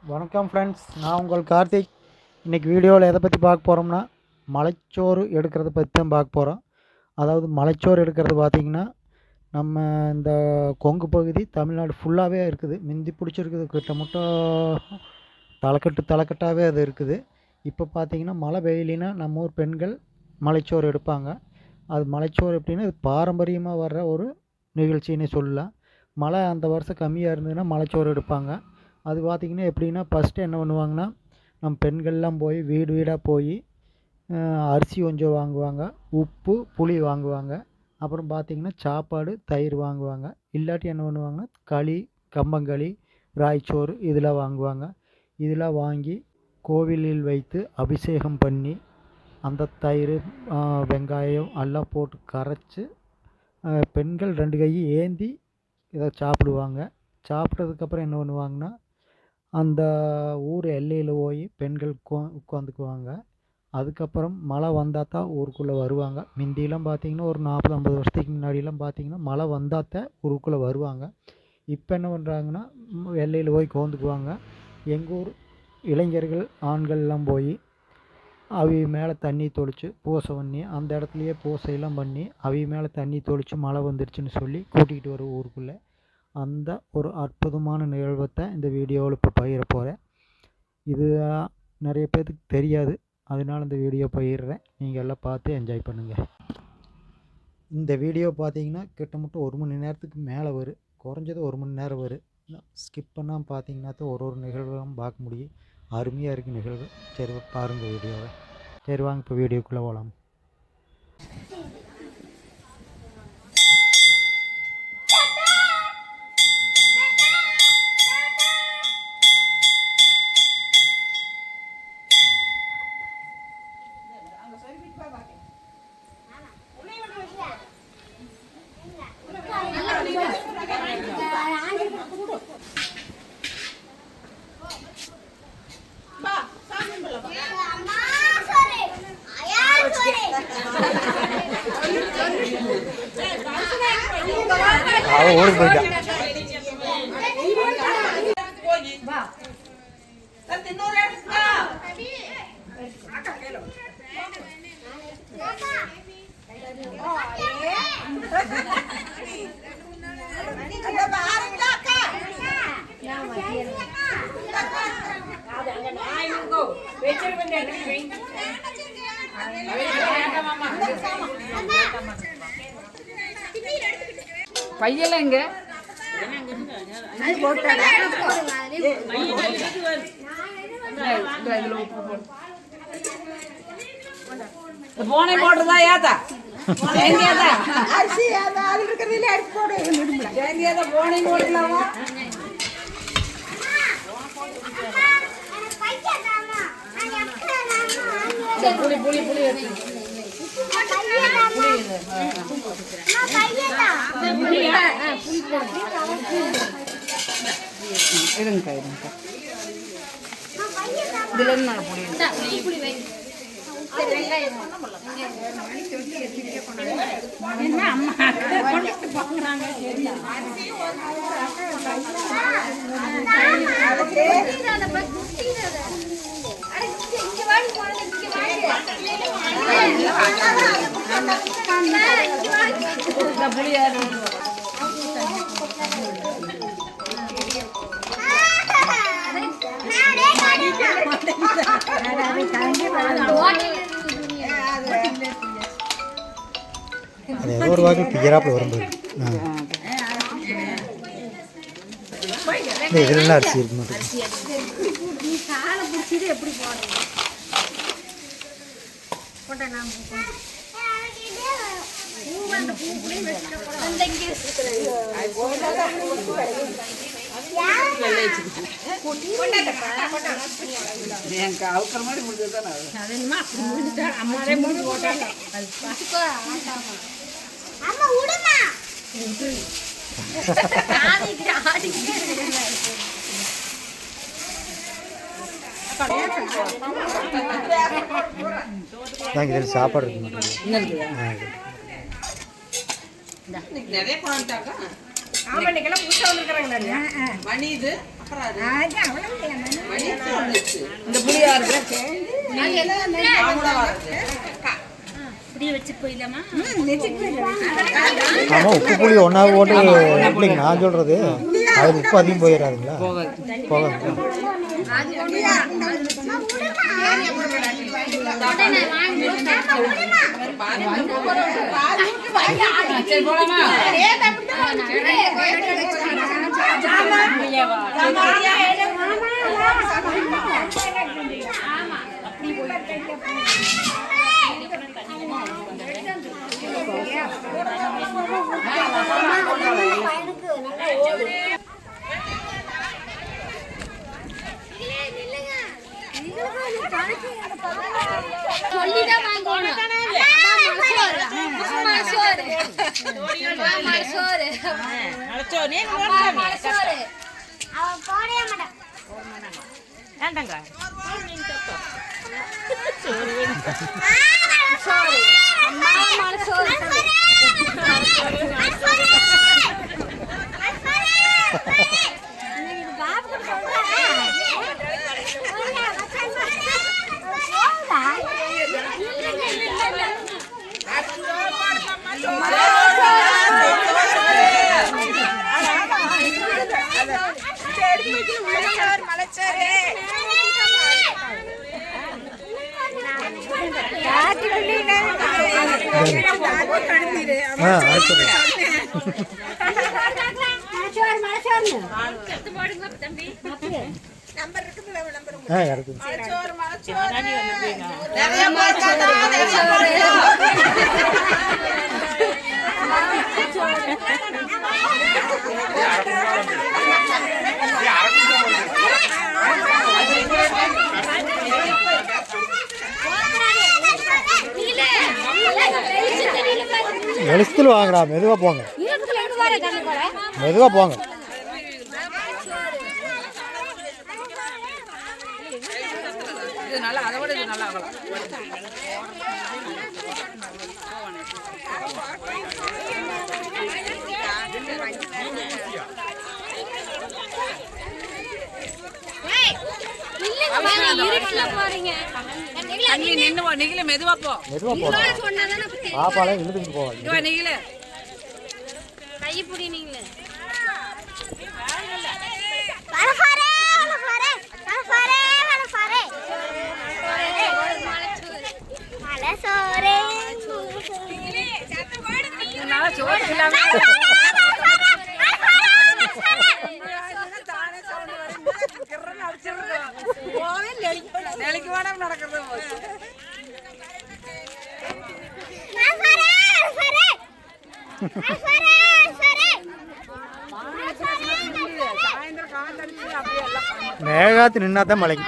வணக்கம் ஃப்ரெண்ட்ஸ், நான் உங்கள் கார்த்திக். இன்றைக்கி வீடியோவில் எதை பற்றி பார்க்க போகிறோம்னா, மலைச்சோறு எடுக்கிறத பற்றி தான் பார்க்க போகிறோம். அதாவது மலைச்சோறு எடுக்கிறது பார்த்திங்கன்னா, நம்ம இந்த கொங்கு பகுதி தமிழ்நாடு ஃபுல்லாகவே இருக்குது. மிந்தி பிடிச்சிருக்குது, கிட்டமட்ட தலைக்கட்டாகவே அது இருக்குது. இப்போ பார்த்திங்கன்னா மழை வெயிலினா நம்ம ஊர் பெண்கள் மலைச்சோறு எடுப்பாங்க. அது மலைச்சோறு எப்படின்னா, இது பாரம்பரியமாக வர்ற ஒரு நிகழ்ச்சின்னு சொல்லலாம். மழை அந்த வருஷம் கம்மியாக இருந்ததுன்னா மலைச்சோறு எடுப்பாங்க. அது பார்த்திங்கன்னா எப்படின்னா, ஃபஸ்ட்டு என்ன பண்ணுவாங்கன்னா, நம்ம பெண்கள்லாம் போய் வீடு வீடாக போய் அரிசி கொஞ்சம் வாங்குவாங்க, உப்பு புளி வாங்குவாங்க. அப்புறம் பார்த்திங்கன்னா சாப்பாடு தயிர் வாங்குவாங்க. இல்லாட்டி என்ன பண்ணுவாங்கன்னா, களி கம்பங்களி ராய்ச்சோறு இதெல்லாம் வாங்குவாங்க. இதெல்லாம் வாங்கி கோவிலில் வைத்து அபிஷேகம் பண்ணி அந்த தயிர் வெங்காயம் எல்லாம் போட்டு கரைச்சி பெண்கள் 2 கை ஏந்தி இதை சாப்பிடுவாங்க. சாப்பிட்டதுக்கப்புறம் என்ன பண்ணுவாங்கன்னா, அந்த ஊர் எல்லையில் போய் பெண்கள் உட்காந்துக்குவாங்க. அதுக்கப்புறம் மழை வந்தால் தான் ஊருக்குள்ளே வருவாங்க. முந்தியெல்லாம் பார்த்திங்கன்னா ஒரு 40-50 வருஷத்துக்கு முன்னாடியெல்லாம் பார்த்திங்கன்னா மழை வந்தால் தான் ஊருக்குள்ளே வருவாங்க. இப்போ என்ன பண்ணுறாங்கன்னா, எல்லையில் போய் உட்காந்துக்குவாங்க. எங்கள் ஊர் இளைஞர்கள் ஆண்கள்லாம் போய் அவி மேலே தண்ணி தொளித்து பூசை பண்ணி, அந்த இடத்துலையே பூசையெல்லாம் பண்ணி அவி மேலே தண்ணி தொளித்து மழை வந்துருச்சுன்னு சொல்லி கூட்டிகிட்டு வரும் ஊருக்குள்ளே. அந்த ஒரு அற்புதமான நிகழ்வத்தை இந்த வீடியோவில் இப்போ பகிர போகிறேன். இது நிறைய பேர்த்துக்கு தெரியாது, அதனால் இந்த வீடியோ பகிர்றேன். நீங்கள் எல்லாம் பார்த்து என்ஜாய் பண்ணுங்கள். இந்த வீடியோ பார்த்தீங்கன்னா கிட்டத்தட்ட 1 மணி நேரத்துக்கு மேலே வரும். குறைஞ்சது 1 மணி நேரம் வரும். ஸ்கிப் பண்ணாமல் பார்த்தீங்கன்னா தான் ஒரு நிகழ்வும் பார்க்க முடியும். அருமையாக இருக்குது நிகழ்வு. சரி பாருங்கள் வீடியோவை. சரி வாங்க இப்போ வீடியோக்குள்ளே போகலாம். ஓடி போயிட்டா பையெல்லாம் எங்க போனை போட்டுதா ஏதா அரிசி அது இருக்கிறதுல அரிசி போட போனை போடலாமா புளி புளி புளி இருங்கக்கா இருங்கக்கா இதுல புளி என்ன அம்மா போகிறாங்க. அது ஏதோ ஒரு வகை பியராப்பில் வரும்போது இதெல்லாம் அரிசி இருக்கு மட்டும். அவுக்கிற மாதிரி முடிஞ்சதுதான் அம்மாவே முடிஞ்சு போட்டாங்க. இதில் சாப்பாடு இருக்க மாட்டேங்குது. நிறைய குழந்தைக்கெல்லாம் புதுசாக வந்துருக்குறாங்க. மணி இது இந்த புளியா ஆமாம் உப்பு புளி ஒன்றா போட்டு இல்லைங்க நான் சொல்கிறது அது உப்பு அதிகம் போயிடாதுங்களா போகாது எழுத்துல வாங்கடா மெதுவா போங்க மெதுவா போங்க மெதுவா போ பாப்பால இழுத்துட்டு போவாங்க நீங்களே கை புடி நீங்களே நடக்கிறது மேகாத்து நின்னாதான் மழைக்கு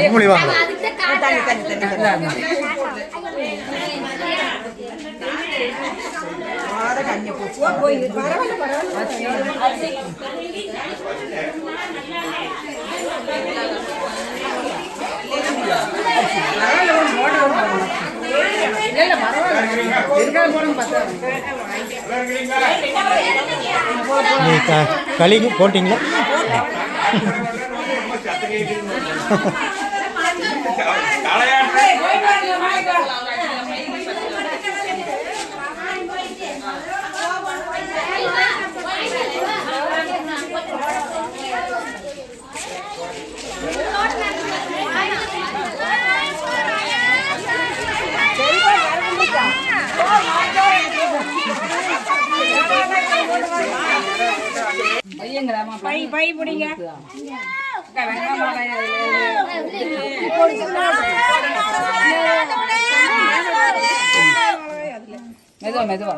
உப்புளி வாங்க களி போட்டிங்களா பை பிடிங்க மெதுவா மெதுவா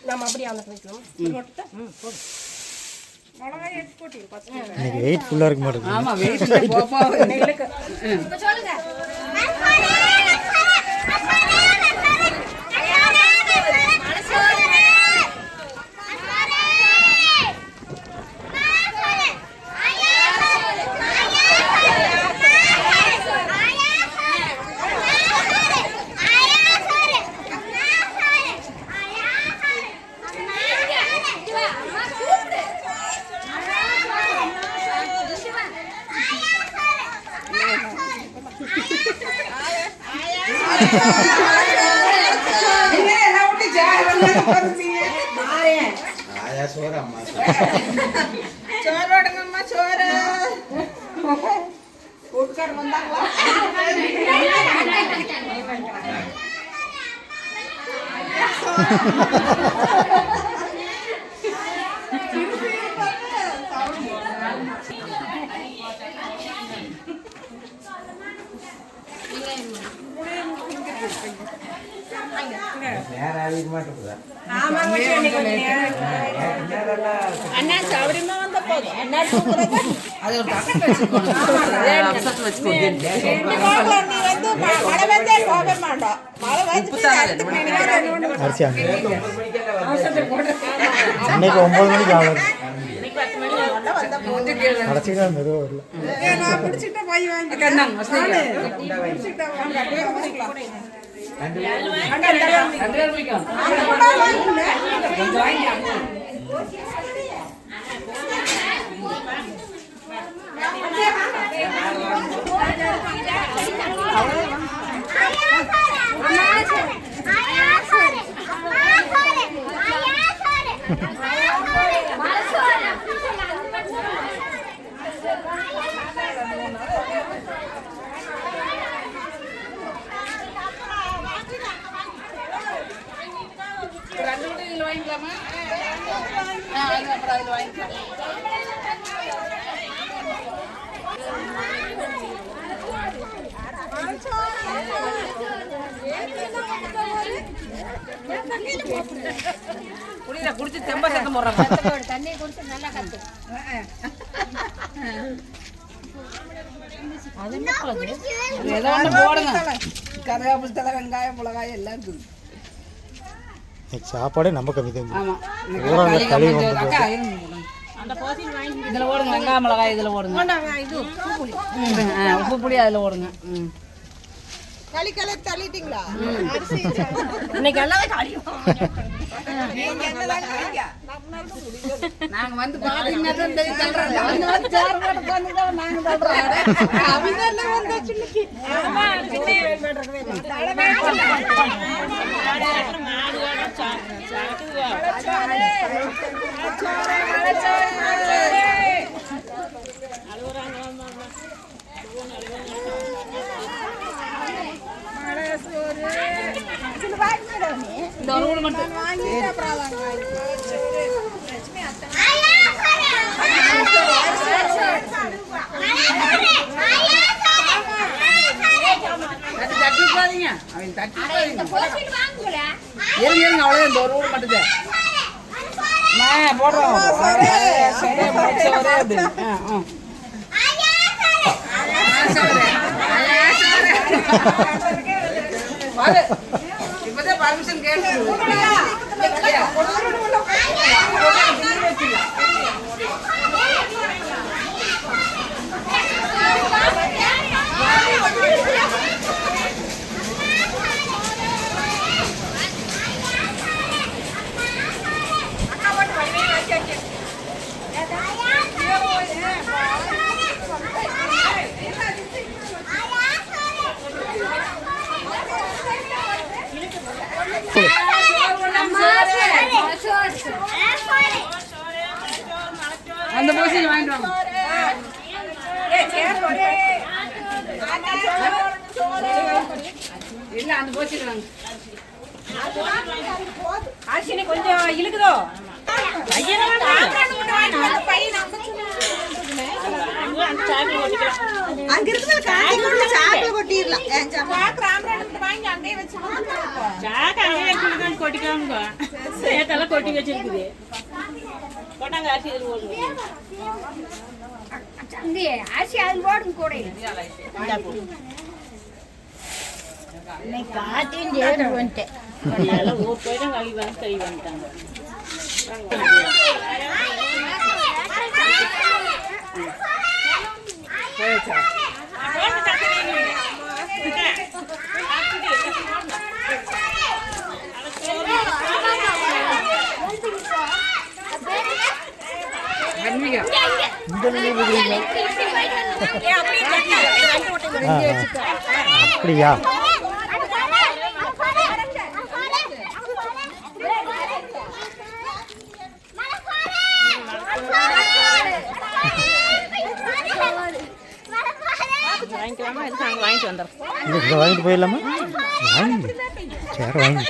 நம்ம அப்படியே அந்த வைக்கணும். இன்னைக்கு வெயிட் ஃபுல்லாக இருக்க மாட்டேங்குது. ஆமா வெயிட் போப்பா எங்களுக்கு சொல்லுங்க. சோறுங்கம்மா சோறு கூட்டுக்கார் வந்தாங்களா அண்ணா சௌரியமா வந்த போதும் அண்ணா அது ஒரு பக்கத்து வச்சுக்கோங்க நீ வந்து மழை வந்தே போக மாட்டோம் மழை வந்து அரிசி அங்கே இன்னைக்கு 9 மணிக்கு ஆகுது. கடைசியில் மெதுவாக வரல. நான் பிடிச்சிட்ட போய் வாங்கி வாங்கிக்கலாமா அப்புறம் அதில் வாங்கிக்கலாம் குடியில குடிச்சு தெம்ப சத்தம் போடுறாங்க தண்ணியை குடிச்சு நல்லா கத்து. ஏதோ ஒன்று போடுங்க கருவேப்பிலை தலை வெங்காயம் மிளகாய் எல்லாம் இருக்குது. இன்னைக்கு சாப்பாடே நம்ம கம்மி தான். ஆமாம் அக்கா இதில் ஓடுங்க வெங்காய மிளகாய் இதில் ஓடுங்க உப்பு புளி அதில் ஓடுங்க களிக்கலை தள்ளிட்டீங்களா இன்னைக்கு எல்லாம் காலியும். நாங்கள் வந்து பார்த்தீங்கன்னா வந்து சேர் போட்டு உட்காந்துதான் நாங்கள் தள்ளுறோம் அவங்க வந்தாச்சு இன்னைக்கு இந்த ஒரு ஊர் மட்டும் தட்டுப்பாதீங்க அவங்க தட்டுப்பாதீங்க அவ்வளோ இந்த ஒரு ஊர் மட்டும் போடுறோம் இப்பதான் பர்மிஷன் கேட்டு அந்த போசியில் வாங்கிட்டு வாங்க இல்ல அந்த போசியில் வாங்க அரிசி கொஞ்சம் இழுக்குதோ அந்த சாக்கில் கொட்டிக்கலாம். அங்க இருக்கிற காய்கறி சாக்குல கொட்டிரலாம். வாங்கி அங்கேயே வச்சு சாக்கு அங்கேயே இருக்குதுன்னு கொட்டிக்கலாமுங்க. சேத்தெல்லாம் கொட்டி வச்சிருக்குது. கொண்டாங்க அரிசி இதில் போடுங்க. தம்பி அரிசி அதில் போடுங்க கூட காட்டியும் சேர்ந்து வந்துட்டேன். எல்லாம் ஊர் போய் தான் கை வந்துட்டாங்க. அப்படியா? வாங்கிக்கலாமா? இது நாங்கள் வாங்கிட்டு வந்துடுறோம். இதை வாங்கிட்டு போயிடலாமா? வாங்கி சரி வாங்கி.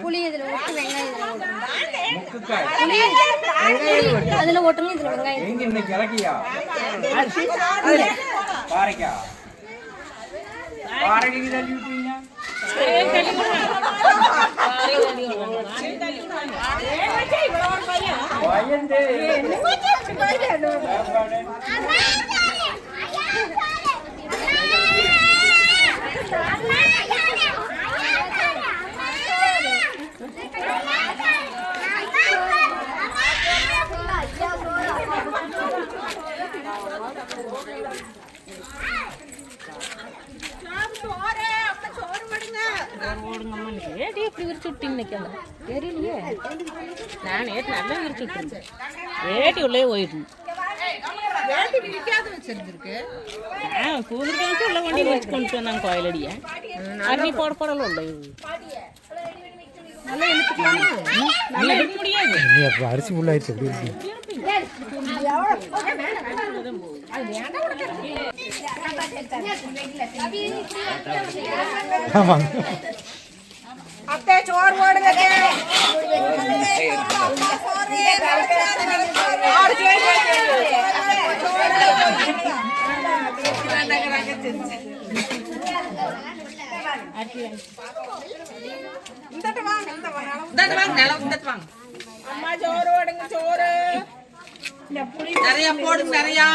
புளி இதுல ஊற்றி வெங்காயம் அதுல ஓட்டுங்க. இதுல வெங்காயம் ஏடி இப்படி விரிச்சு விட்டீங்க நிற்காத தெரியலையே. நான் ஏற்றி நல்லா விரிச்சு விட்டுருந்தேன். ஏட்டி உள்ளே போயிட்டு கூதிரிக்காச்சு உள்ள வண்டியில் வச்சு கொண்டு வந்தாங்க கோயிலடியை. அன்னி போட போடல உள்ள நல்லா எடுக்க முடியாது. நீ அப்போ அரிசி உள்ளாயிடுச்சு எப்படி இருக்கு? ஆமாங்க. அத்தை சோறு போடுங்க. அம்மா சோறு போடுங்க. சோறு நிறைய போடுங்க. நிறையா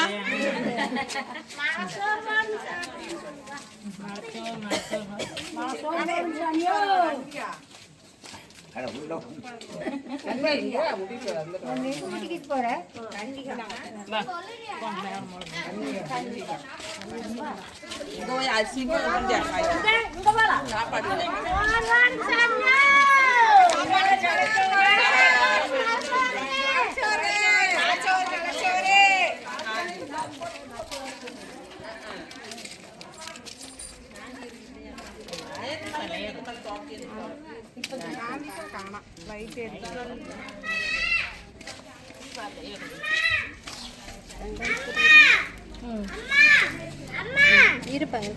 இருப்பாங்க.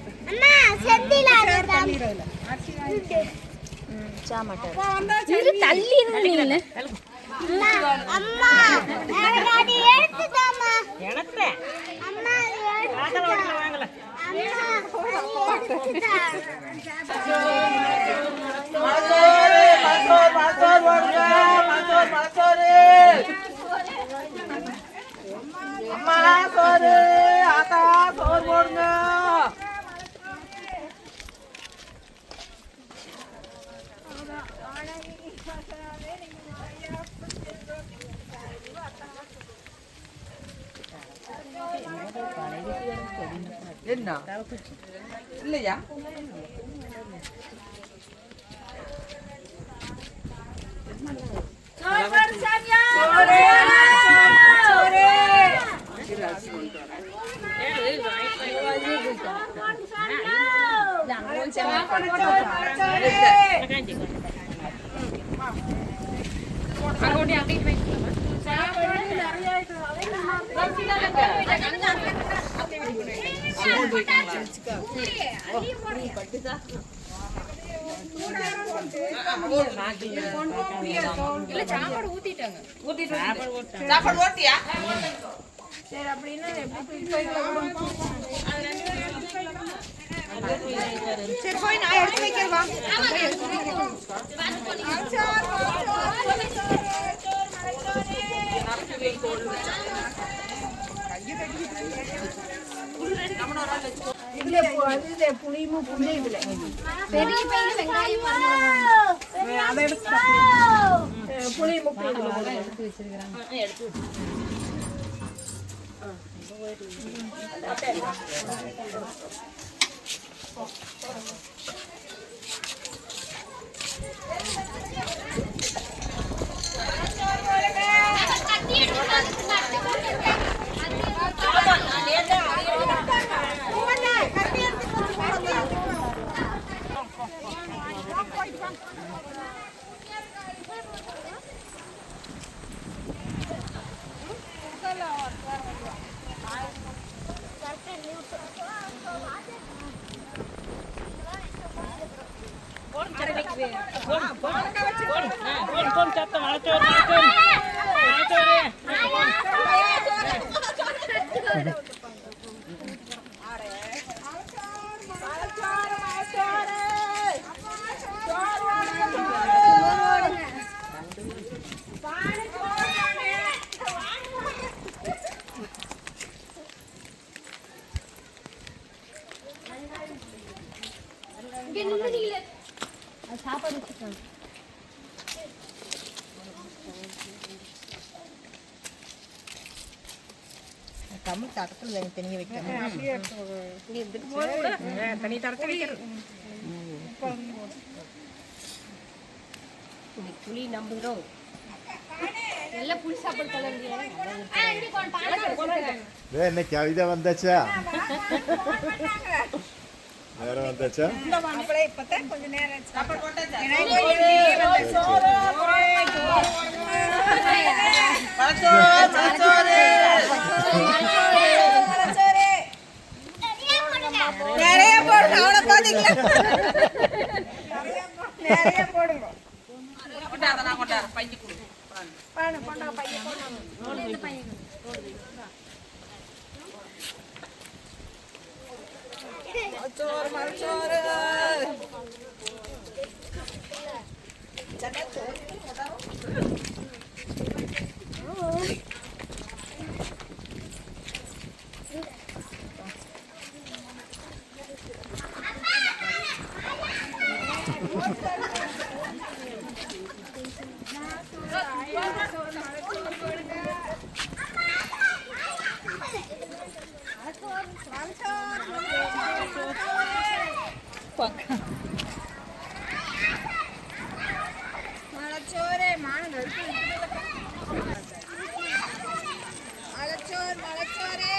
தள்ளி இருந்தீங்கல்ல அம்மா சோறு ஆத்தா சோறு போடுங்க. என்ன இல்லையா? சாப்பாடு ஊத்திட்டாங்க. சாப்பாடு ஓட்டியா? சரி அப்படின்னா சரி போய் நான் எடுத்து வைக்கிறேன் வா. பெரிய பையில வெங்காயம் அதை எடுத்து புளி முட்டை எடுத்து வச்சிருக்காங்க. சாப்பாடு வச்சுக்கோங்க. தமிழ் தரத்தில் தனியாக வைக்கணும். தனி தரத்தை வைக்கிறது. புளி நம்புகிறோம். எல்லாம் புளி சாப்பாடு கலந்து இன்னைக்கு கவிதை வந்தாச்சா? நேரம் வந்தாச்சா? இப்பதான் கொஞ்சம் நேரம் சாப்பாடு போட்டாச்சா? நிறைய போடுங்க. அவ்வளோ பாத்தீங்களா? நிறைய போடுங்க. மரச்சோறு மரச்சோறு மலச்சோறு மானங்கள் மலச்சோறு மலச்சோறு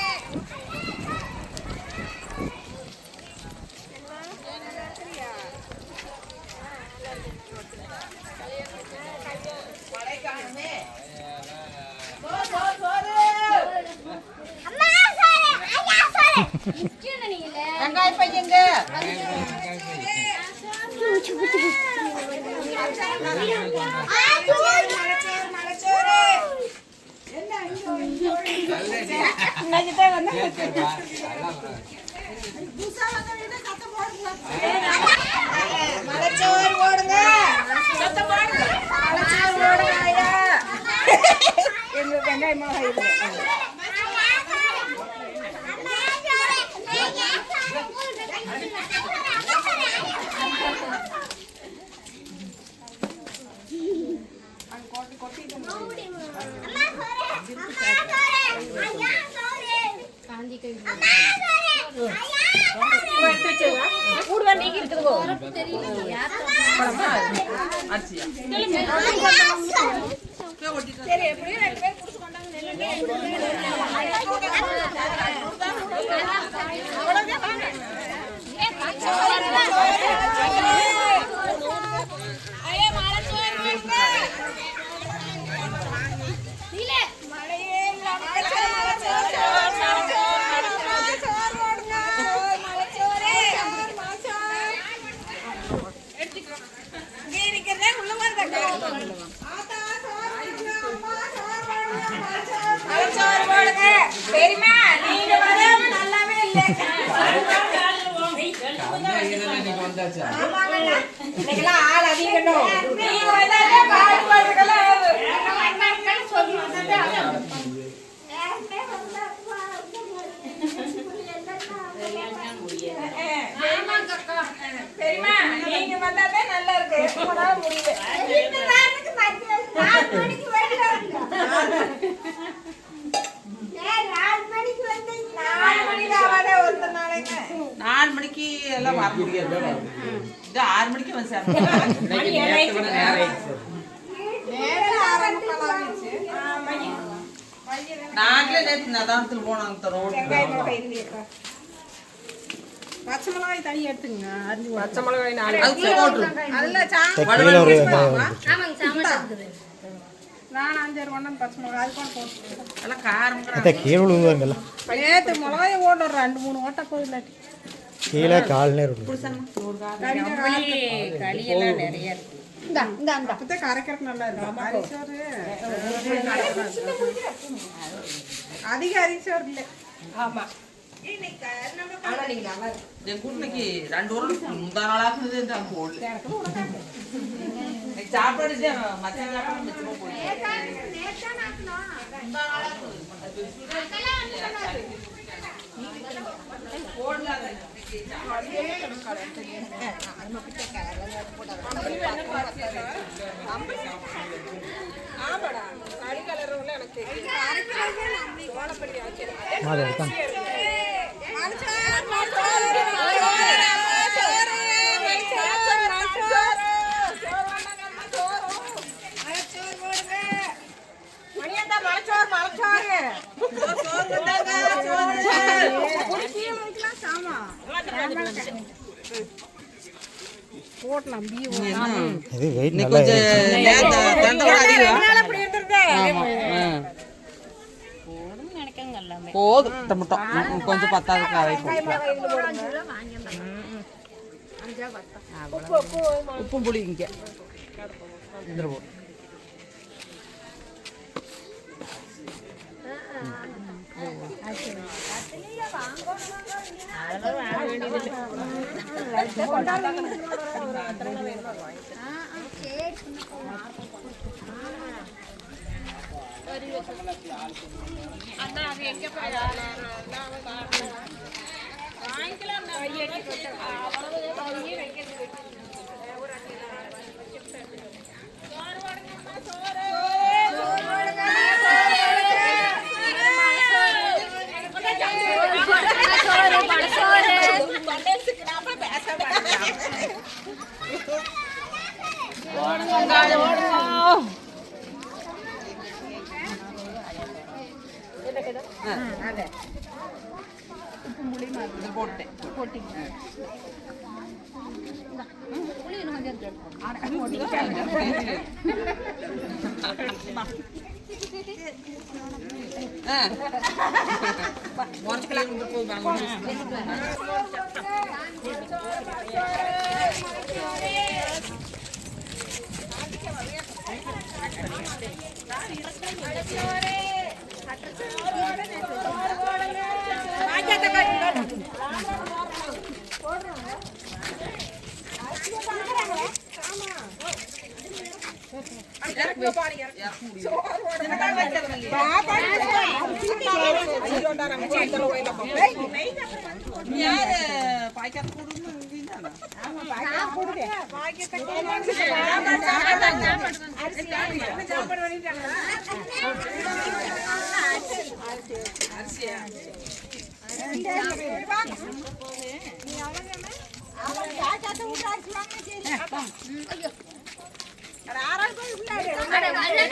வெங்காய பையங்க மலைச்சோறு ஓடுங்க மலைச்சோறு ஓடுங்க ஐயா எங்க வெங்காயமாக காந்தி கை கூடுவா நீங்க இருக்குதுங்கோ. தெரியல யார் சரி எப்படியும் 2 பேர் புடிச்சு கொண்டாங்க. மழையே சரிம்மா நீங்க வராம நல்லாவே இல்ல. இன்னைக்கெல்லாம் ஆள் அதிகம். நீங்க வந்தாலே பாடுபடுறதுக்கெல்லாம் சொல்லி சரிம்மா நீங்க வந்தாலே நல்லா இருக்கு. முடியல 4 மணிக்கு எல்லாம் வர முடியாது. இது 6 மணிக்கு வந்து சேர்ந்தோம். நாங்களே நேற்று நதானத்தில் போனாங்க ரோடு. பச்சை மிளகாய் தனி எடுத்துங்க. பச்சை மிளகாய் 4 அதுல கீழே ஒரு ஆமாங்க சாமான் இருக்குது. நான் 5-6 கொண்டு பச்சை மிளகாய் அது கூட போட்டு எல்லாம் காரம் அதை கீழே விழுவாங்கல்ல, நேற்று மிளகாயை ஓட்ட ஒரு 2-3 ஓட்ட போகுது இல்லாட்டி கீழே கால் நேரம் களியெல்லாம் நிறைய இருக்கு. அப்பதான் கரைக்கிறதுக்கு நல்லா இருக்கும். அரிசோறு அதிக அரிசோறு இல்லை. ஆமா என் கூட்டணிக்கு 2 வாரம் முந்தா நாளாக்குறது தான் போடல. சாப்பாடு மத்திய சாப்பாடு மிச்சமா அதை எடுத்தாங்க. இது வெயிட் நல்லா போதும் கொஞ்சம் பத்தாவது காவை உப்பும் புளி இங்க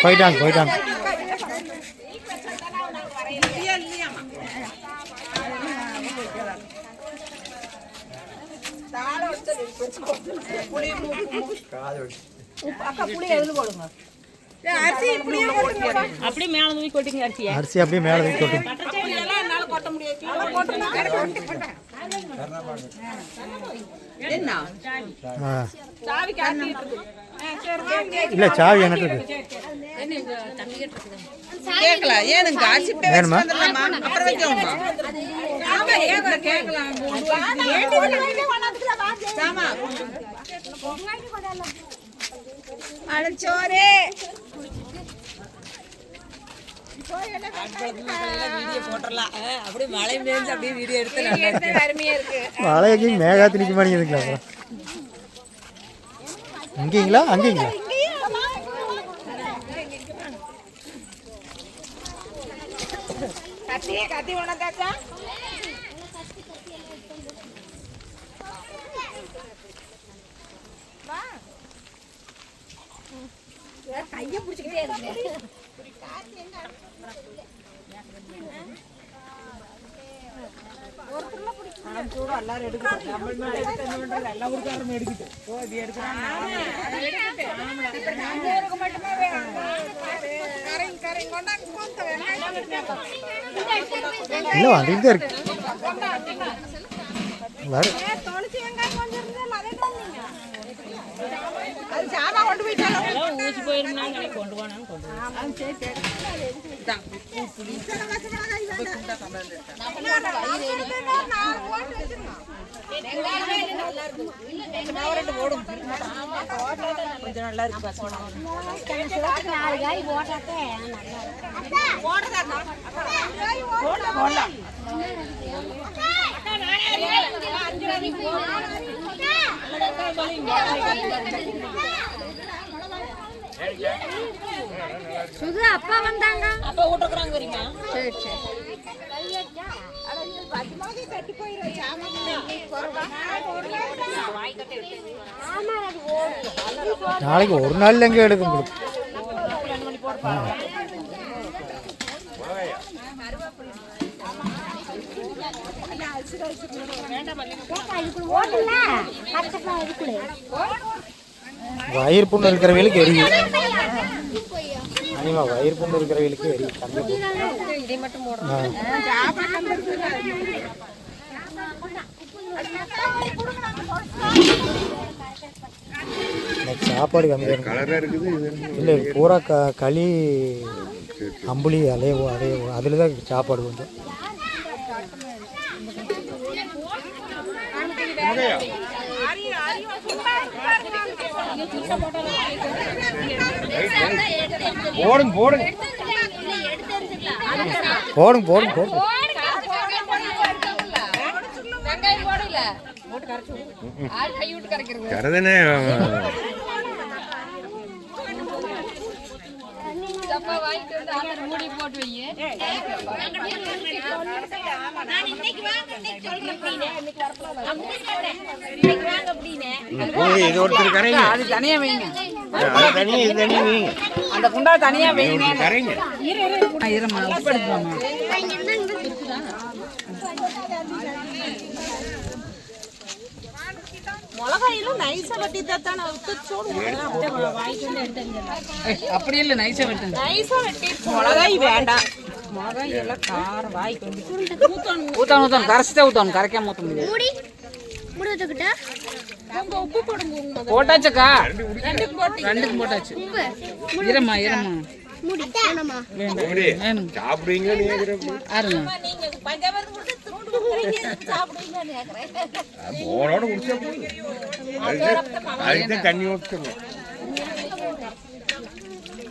போயிட்டாங்க போயிட்டாங்க. அப்படியே மேல தூக்கி கொட்டிங்க அரிசியை. அரிசி அப்படியே மேலே தூக்கி கொட்டுங்க. கொட்ட முடியாது. என்ன ஆ சாவி காட்டிட்டு இருக்கு. இல்லை சாவி எனக்கு இருக்கு. கேட்கலாம் ஏனுங்க சிப்பை வச்சு வேணுமா? வந்துடலாமா அப்புறம் வைக்கணுமா ஆமா ஏன் கேட்கலாம் சாமா அழைச்சோரே வீடியோ போட்டுடலாம் அப்படியே மழை மேய்ஞ்சு அப்படியே வீடியோ எடுத்து அருமையா இருக்கு மழைக்கு மேகாத்து நிற்க மாட்டேங்குதுங்களா அப்புறம் அங்கேங்களா அங்கேங்களா கத்தி உனக்காச்சா கையை பிடிச்சிக்கிட்டே இருக்கு. இல்லை வந்துட்டு தான் இருக்கு வரும் ஊசி போயிருந்தா கொண்டு போனாலும் கொண்டு கொஞ்சம் நல்லா இருக்கு நாலு காய் போட்டாத்தே சுது அப்பா வந்தாங்க. அப்பா விட்டுருக்குறாங்க தெரியுமா? சரி சரி. நாளைக்கு ஒரு நாள் எங்கே எடுக்க முடியும் வயிறு புண்ணு இருக்கிறவங்களுக்கு எரியும் ஆமா வயிறு புண்ணு இருக்கிறவங்களுக்கு எரியும் இதை மட்டும் போடுறோம். சாப்பாடு கம்மியாக இல்லை பூரா களி அம்புலி அதே அதில் தான் சாப்பாடு கொஞ்சம் போடுங்க போடுங்க போடுங்க போடுங்க போடுங்க கரதனே இது ஒருத்தர் கரைங்க அது தனியா வைங்க அது தனியா இது தனியா வைங்க அந்த குண்டா தனியா வைங்க கரைங்க இருமா உப்பு எடுத்துவாங்க மிளகாயிலும் நைஸா வெட்டி தானே அப்படி இல்லை நைஸா வெட்டு நைஸா வெட்டி மிளகாய் வேண்டாம் மிளகாய் எல்லாம் காரம் வாய்க்கு வந்து ஊத்தணும் கரைச்சிதான் ஊத்தணும் கரைக்காம ஊத்த முடியாது மூடி மூடி வச்சுக்கிட்டா உப்பு போடுங்க. போட்டாச்சுக்கா ரெண்டுக்கும் போட்டு ரெண்டுக்கும் போட்டாச்சு இருமா மூடி வேணாமா வேணும் சாப்பிடுவீங்க ஆறுங்க நீங்க பஞ்சாபத்து கொடுத்து துண்டு சாப்பிடுவீங்கன்னு கேக்குறேன். மோனோட குடிச்சா அதுக்கு தண்ணி ஊற்றணும்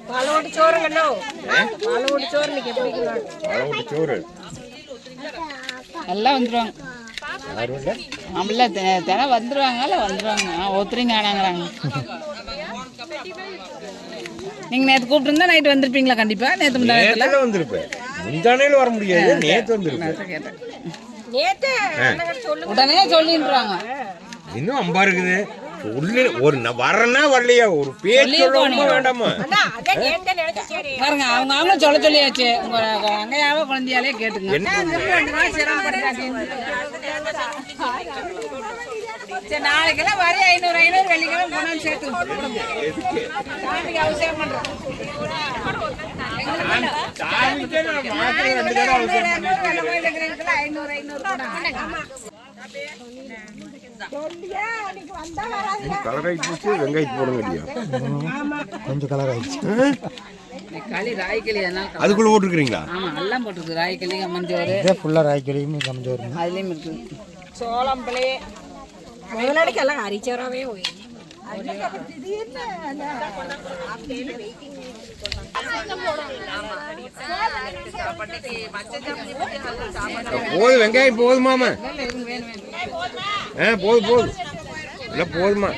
பாலோடு சோறு கண்ணோ பாலோடு சோறு நீங்க எப்படி அளவுக்கு சோறு எல்லாம் வந்துருவாங்க ஆமல தினம் வந்துருவாங்க ஒருத்தரையும் காணாங்கிறாங்க நீங்க நேற்று கூப்பிட்டுருந்தா நைட்டு வந்திருப்பீங்களா கண்டிப்பா நேற்று முந்தானத்துல வந்திருப்பேன் முந்தானையில வர முடியாது நேத்து வந்திருப்பேன் கேட்டேன் நேத்து உடனே சொல்லின்றாங்க இன்னும் அம்பா இருக்குது ஒரு வரனா வரலையா ஒரு பேச்சு சொல்ல வேண்டாமா அதான் நேத்து நினைச்சு சரி பாருங்க அவங்க சொல்ல சொல்லியாச்சு உங்க அங்கையாவ குழந்தையாலே கேட்டுங்க சரி நாளைக்கெல்லாம் வரி 500 வெள்ளிக்கிழமை போனாலும் சேர்த்து சாமிக்கு அவசியம் பண்றோம் 500 500 கூட கலராகி போச்சு, வெங்காயத்து போடுங்க இல்லையா? கொஞ்சம் கலர் ஆயிடுச்சு. களி ராய்களி அதனால அதுக்குள்ள போட்டுருக்கீங்களா? ஆமாம் எல்லாம் போட்டிருக்கு ராய்களி மஞ்சள் இதே ஃபுல்லாக ராய்க்கழியும் கம்மி வருங்க. அதுலேயும் இருக்குது சோளம்பளே முதலடிக்கெல்லாம் அரிச்சோராவே போய் போதும், வெங்காயம் போதுமாமா? போதும் இல்லை போதுமா?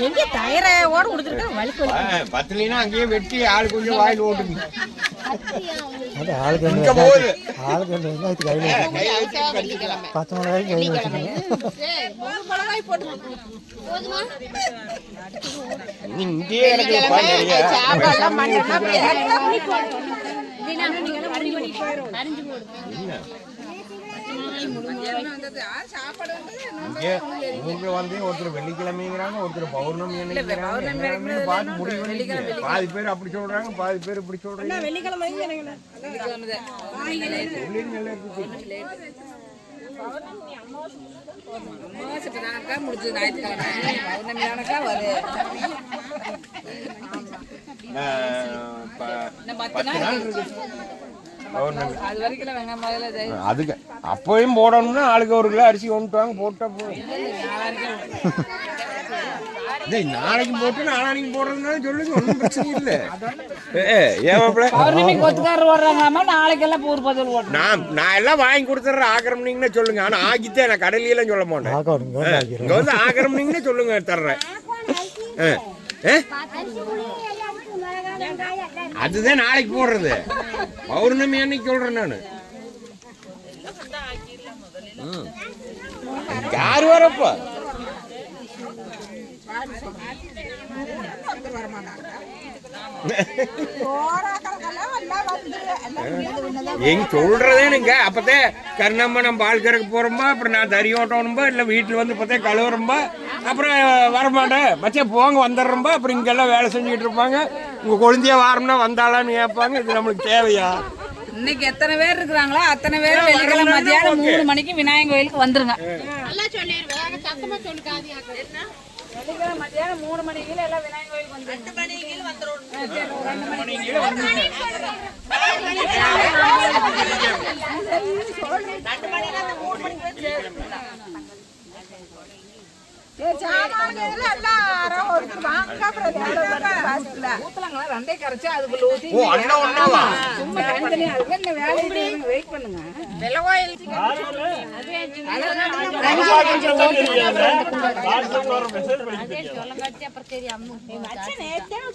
எங்க டயரை ஓட கொடுத்துருக்கேன் வலிக்கு பத்துலினா அங்கேயே வெட்டி ஆள் கொஞ்சம் வாயில் ஓட்டுங்க. அது ஆளுக்கு இங்க போகுது. ஆளுக்கு வெங்காயத்து கையில் பச்சை மிளகாய் கையில் வச்சுக்கோங்க. இங்கேயே எனக்கு இங்க வந்து ஒருத்தர் வெள்ளிக்கிழமைங்கிறாங்க, ஒருத்தர் பௌர்ணமி பார்த்து முடிவு பண்ணிக்கிறேன். பாதி பேர் அப்படி சொல்றாங்க, பாதி பேர் இப்படி சொல்றாங்க. முடிச்சு ஞாயிற்றுக்கிழமை பௌர்ணமி தானக்கா வரு அது வரைக்கும் வெங்காயம் முதல்ல அதுக்கு அப்பயும் போடணும்னா ஆளுக்கு ஒரு கிலோ அரிசி கொண்டுட்டாங்க, போட்டா போதும். நாளைக்கு போட்டு நாளைக்கு போடுறதுனால சொல்லுங்க, ஒன்றும் பிரச்சனை இல்லை. பௌர்ணமி கொத்துக்காரர் ஓடுறாங்களாமா, நாளைக்கெல்லாம் பூர் பதில் ஓட்டணும். நான் எல்லாம் வாங்கி கொடுத்துட்றேன், ஆக்கிரமினீங்கன்னு சொல்லுங்க. ஆனா ஆக்கித்தே நான் கடையிலாம் சொல்ல மாட்டேன். இங்க வந்து ஆக்கிரமினீங்கன்னு சொல்லுங்க, தர்றேன். அதுதான் நாளைக்கு போடுறது, பௌர்ணமி அன்னைக்கு சொல்றேன் நானு. யாரு வரப்ப எங்க சொல்றதேனுங்க. அப்பத்தே கருணாம்பா நம்ம பால் கறக்க போறோம்பா, அப்புறம் நான் தறி ஓட்டணும்பா, இல்லை வீட்டில் வந்து இப்போதே கழுவுறோம்பா, அப்புறம் வரமாட்டேன் மச்சே போங்க வந்துடுறோம்பா. அப்புறம் இங்கெல்லாம் வேலை செஞ்சுக்கிட்டு இருப்பாங்க. உங்கள் குழந்தைய வாரம்னா வந்தாளான்னு கேட்பாங்க. இது நம்மளுக்கு தேவையா? இன்னைக்கு எத்தனை பேர் இருக்கிறாங்களோ அத்தனை பேர் வெள்ளிக்கிழமை மத்தியானம் 3 மணிக்கு விநாயகர் கோயிலுக்கு வந்துருங்க. வெள்ளிக்கிழமை மத்தியானம் 3 மணிக்கு எல்லாம் விநாயகர் கோயிலுக்கு வந்துருங்க. 2 மணிக்கு வந்துரும். 2 மணிக்கு வந்துருங்க. 2 மணிக்கு அந்த 3 மணிக்கு ரெண்டே கரைச்சு அதுக்குள்ள ஊத்தி சும்மா தனித்தனியா வெயிட் பண்ணுங்க.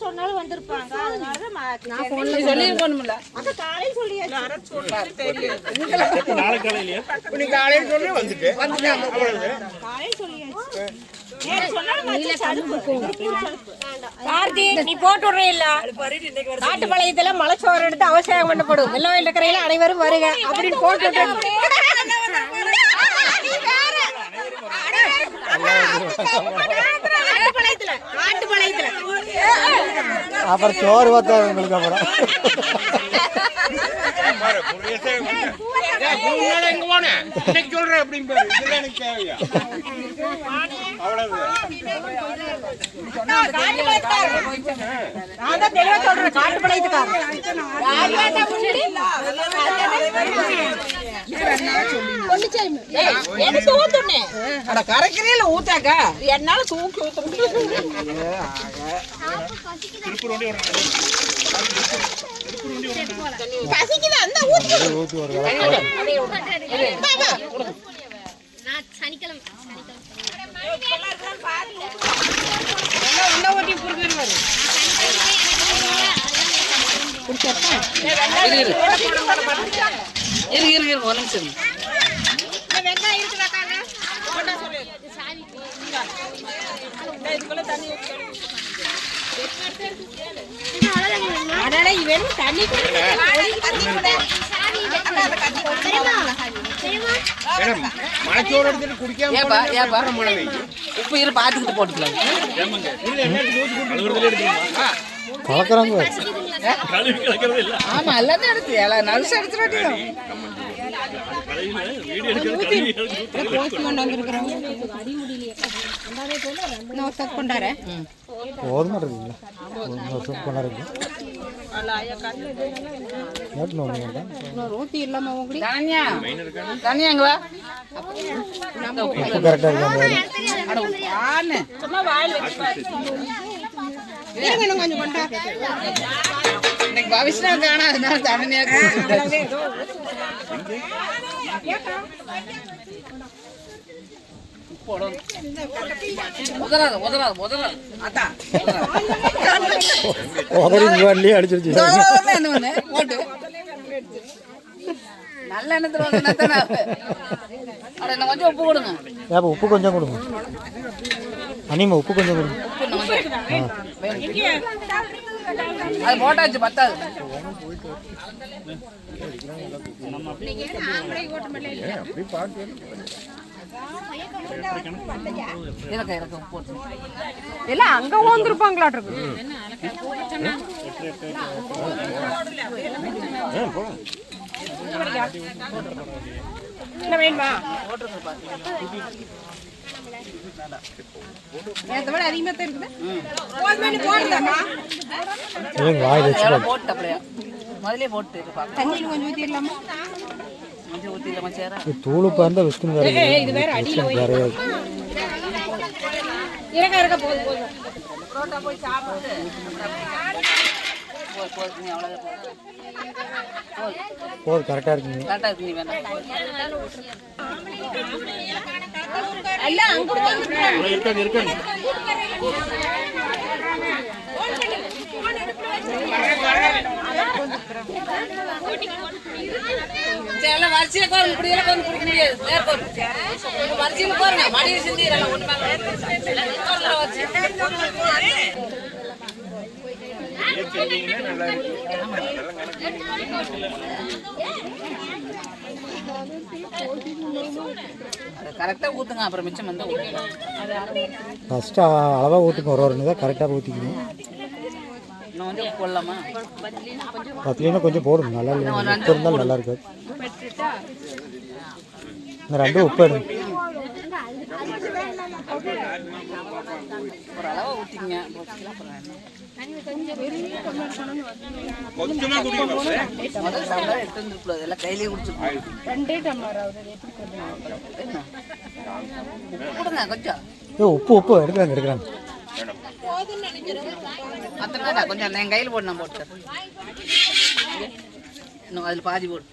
சொன்னாலும் வந்திருப்பாங்க. சொல்லிருக்கணும்ல கார்த்தி நீ போட்டு விடுறீல்ல, காட்டுப்பாளையத்துல மலைச்சோறு எடுத்து அவசியம் பண்ணப்படும். வெள்ளவயல் இருக்கிறையில அனைவரும் வருக அப்படின்னு போட்டு அப்புறம் சோறு பார்த்தா உங்களுக்கு அப்புறம் சொல்றேன் அப்படின்னு எனக்கு தேவையா? கரைக்கிறீல ஊத்தாக்கா என்னால தூக்கி ஊத்த பசிக்குது அந்த ஊத்தி சனிக்கிழமை இரு ஒரு நிமிஷம். வெங்காயம் இருக்குதாக்காங்க தண்ணி மேடம் மலைச்சோறு எடுத்துட்டு குடிக்காம ஏப்பா ஏப்பா மழை பெய்யும். உப்பு இரு பார்த்துக்கிட்டு போட்டுக்கலாம். கலக்கிறாங்க. ஆமா எல்லாமே எடுத்து எல்லாம் நலுசு எடுத்துட்டு போதுமா இருக்குங்களா? சூப் கொண்டாடுங்க. தனியா தனியாங்க வா உப்பு கரெக்டாக இருக்காங்க. இன்னைக்கு பவிஷ்ணா காணாதுனால தனியா உதறாது உதறாது உதறாது அதான் வரலையே அடிச்சிருச்சு. போட்டு நல்ல எண்ணத்துல அட கொஞ்சம் உப்பு கொடுங்க. ஏப்பா உப்பு கொஞ்சம் கொடுங்க. அனிமா உப்பு கொஞ்சம் கொடுங்க. அது போட்டாச்சு பத்தாது. எல்லாம் அங்க ஓந்திருப்பாங்களாட்டு என்ன வேணுமா? அதிகமா தான் இருக்குது. வாய் வச்சு போட்டு அப்படியே முதலே போட்டு தண்ணியில் கொஞ்சம் ஊற்றிடலாமா? கொஞ்சம் ஊற்றிடலாமா சேரா தூளுப்பா இருந்தால் விஷ்ணு வேற வேற இறக்க இறக்க போதும் போதும். புரோட்டா போய் சாப்பிட்டு போதும் கரெக்டாக இருக்குங்க. கரெக்டாக இருக்கு. நீ வேணாம் எல்லாம் அங்க எல்லாம் வரிசையில கோருங்க. இப்படி எல்லாம் கொஞ்சம் குடிக்க முடியாது. வரிசையில கோருங்க. மடியில் சிந்திடலாம் ஒன்று வச்சு கரெக்டாக ஊற்றுங்க. அப்புறம் மிச்சம் வந்து ஃபஸ்ட்டு அளவாக ஊற்றுங்க. ஒரு தான் கரெக்டாக ஊற்றிக்கணும். இன்னும் வந்து உப்பு போடலாமா? பத்துலேயும் கொஞ்சம் போடுங்க. நல்லா இல்லை உப்பு இருந்தாலும் நல்லா இருக்காது. இந்த ரெண்டும் உப்பு எடுங்க. ஒரு அளவாக ஊற்றிங்க. கொஞ்சமா குடிக்கணும். முதல் சாப்பிட்டா எடுத்து வந்துருக்கூடாது. எல்லாம் கையிலேயே குடிச்சிருக்கோம். உப்பு கொடுங்க கொஞ்சம். உப்பு உப்பு எடுக்கிறாங்க எடுக்கிறாங்க. அத்தனை கொஞ்சம் என் கையில் போட்டு நான் போட்டு இன்னும் அதில் பாதி போடு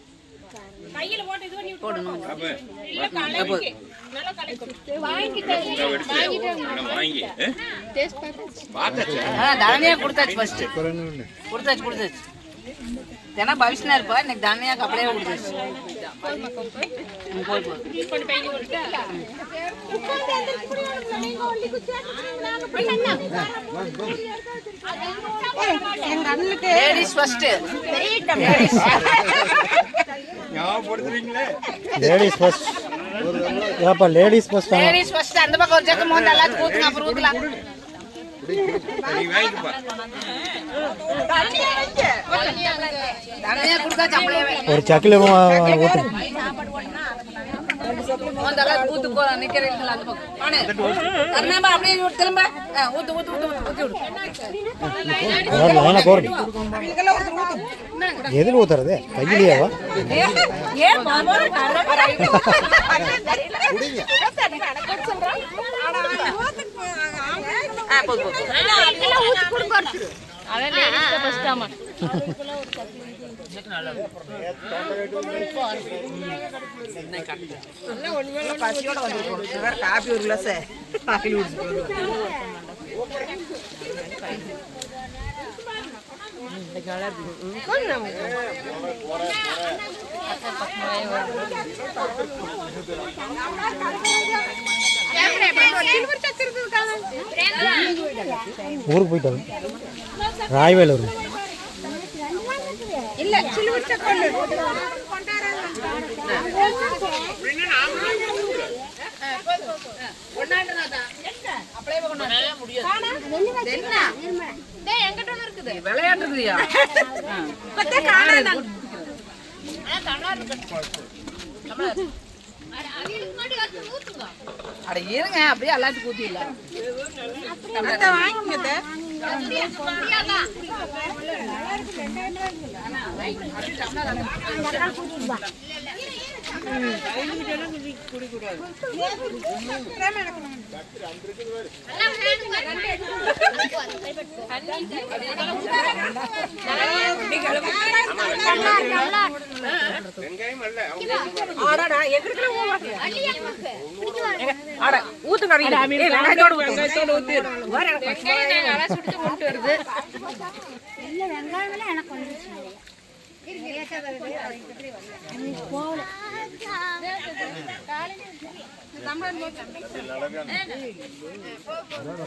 போடணும். தனியா கொடுத்தாச்சு ஃபர்ஸ்ட் கொடுத்தாச்சு கொடுத்தாச்சு. ஏன்னா பவிஷ்ணா இருப்பா இன்னைக்கு தனியாக்கு அப்படியே கொடுத்தாச்சு. போய் லேடிஸ் ஃபர்ஸ்ட். Ladies first. ஏப்பா லேடிஸ் ஃபர்ஸ்ட். Ladies first. அந்த பக்கம் ஒரு ஜக்கம் மோந்து எல்லாத்துக்கும் ஊத்துங்க. அப்புறம் ஊத்தலாம். தனியா கொடுத்தாச்சு அப்படியே ஒரு சக்கில ஊற்று. ஊத்து போற நிக்கிறீங்களா அந்த பக்கம் அப்படியே திரும்ப ஊத்து ஊத்து ஊத்து ஊத்தி விடு. லைனாக போடுங்க. எதில் ஊத்துறது? கையிலேயேவா? காப்பி ஒரு கிளாஸ் ஊருக்கு போயிட்டாங்க. ராய்வேலூர். இல்ல சிலுவர் சக்கரை விளையாட்டுக்குதியா அட இருங்க அப்படியே எல்லாத்துக்கும் ஊத்திடல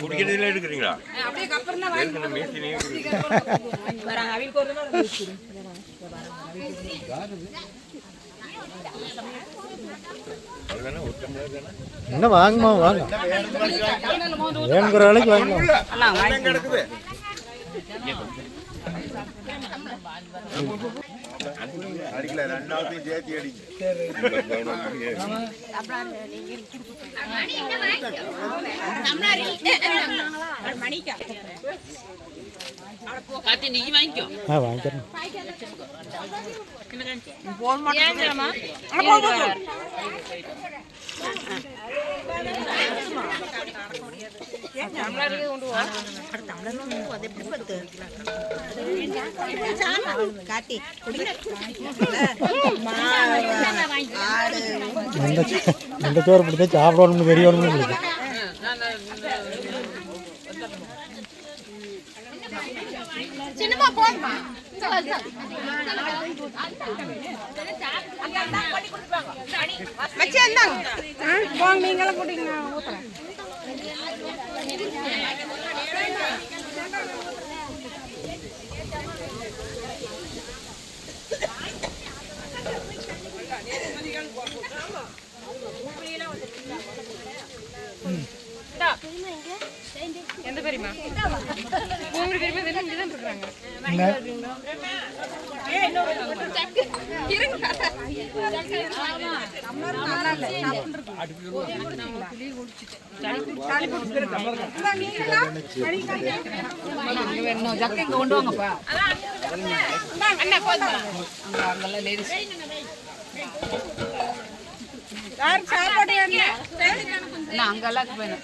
குடிக்கிறதுல எடுக்கிறீங்களா? என்ன வாங்குமா வாங்க வேணுங்கிற வேலைக்கு வாங்கலாம். கிடக்குது அடிக்கல 2 சேர்த்தி அடிக்கு நீ வாங்கிக்கோ வாங்கிக்கிறேன். இந்த சோறு பிடிச்சா சாப்பிடணும்னு தெரியணும்னு இருக்கு. நீங்களும் குடிங்க ஊத்துறேன். எந்த பெரியமா உங்க பெரியமா இங்கதான் இருக்காங்க. ஜக்கை இங்க கொண்டு வாங்கப்பா. அங்கெல்லாம் லேடிஸ் அங்கெல்லாம் போயிடும்.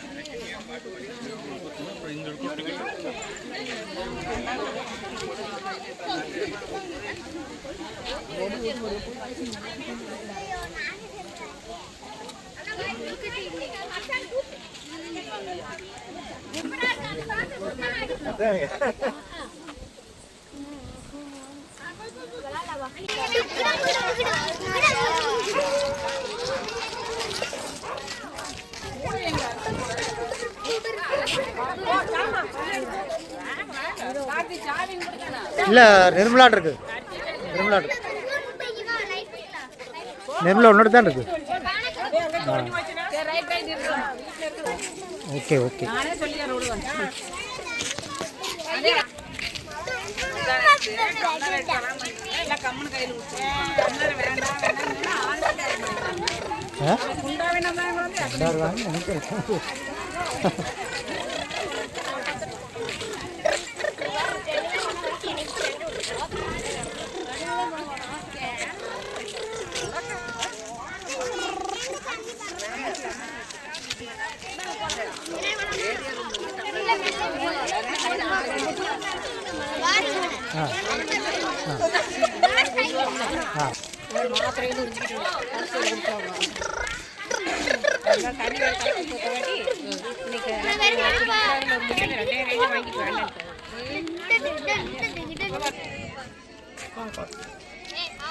இல்லை நிர்மலா இருக்கு. நிர்மலா ஒன்னோட தான் இருக்கு. ஓகே ஓகே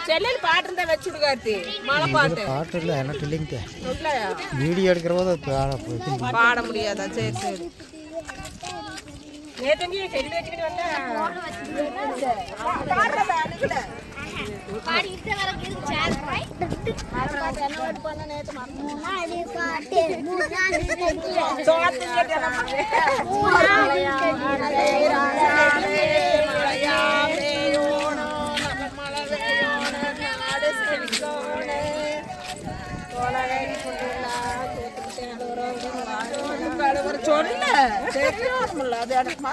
செல்லில் பாட்டு இருந்தா வச்சுடு கார்த்தி. மழை பாட்டு பாட்டு இல்லை என்ன இல்லைங்க. வீடியோ எடுக்கிற போது பாட முடியாதா? சரி சரி. நேற்று செல்லு வச்சுக்கிட்டு வந்தா சொல்ல தெரியாதுல்ல அது எனக்கு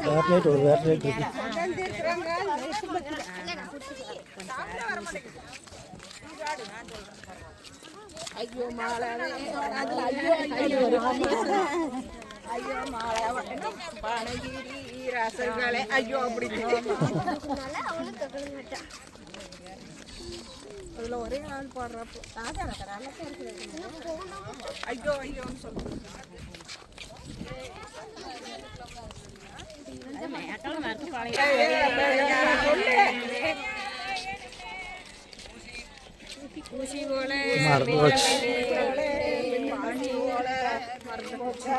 வேர்லைட் ஒரு வேர்லைட் இருக்கு. ஐயோ மாலை ஐயோ மாலை பணகிரி ரசங்களே ஐயோ அப்படி அதுல ஒரே ஆள் பாடுறப்போ ஐயோ ஐயோன்னு சொல்லுங்க. ஊசி போல மறந்து போச்சு. பாண்டி போல மறந்து போச்சு.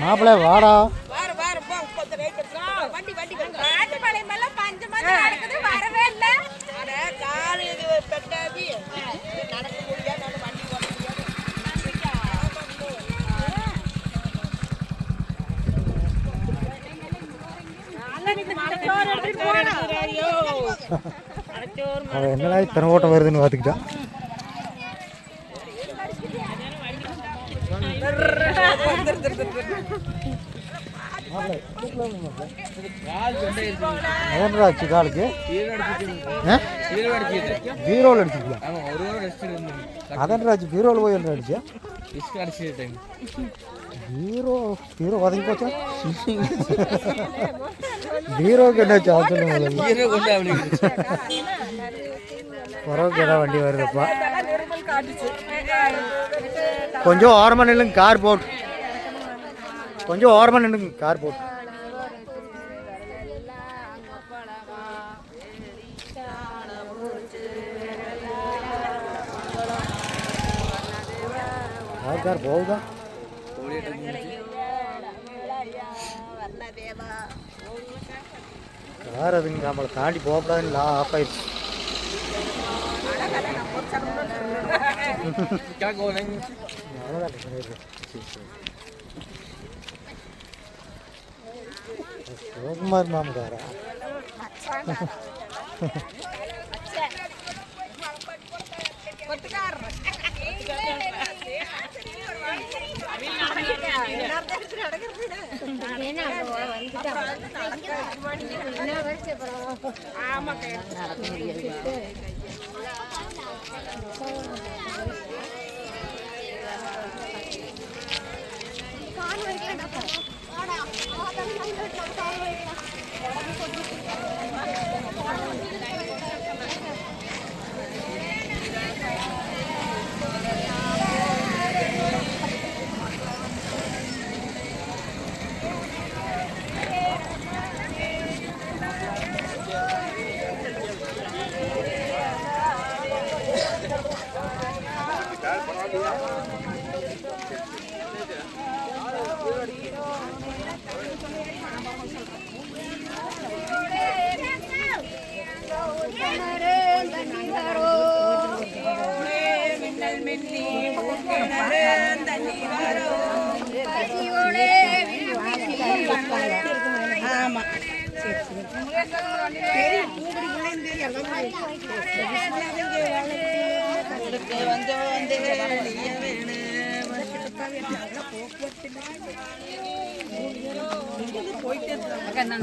மாப்பிள்ளை வாடா. அவன் என்னடா இத்தனை ஓட்டம் வருதுன்னு பார்த்துக்கிட்டான். ஆச்சு காலுக்கு பீரோவில் அடிச்சிருக்கியா? அதன்றாச்சு பீரோவில் போய் என்ன அடிச்சா? பீரோ வதங்கி போச்சா? பீரோவுக்கு என்னாச்சு? பரவாயில்ல வண்டி வருதுப்பா. கொஞ்சம் ஓரமாக நில்லுங்க, கார் போட்டு. கொஞ்சம் ஓரமாக நில்லுங்க, கார் போட்டு. கார் போகுதா? கார் அதுங்க நம்மளை தாண்டி போகக்கூடாதுன்னு ஆஃப் ஆயிடுச்சு. சிவகுமார் மாமகாரா?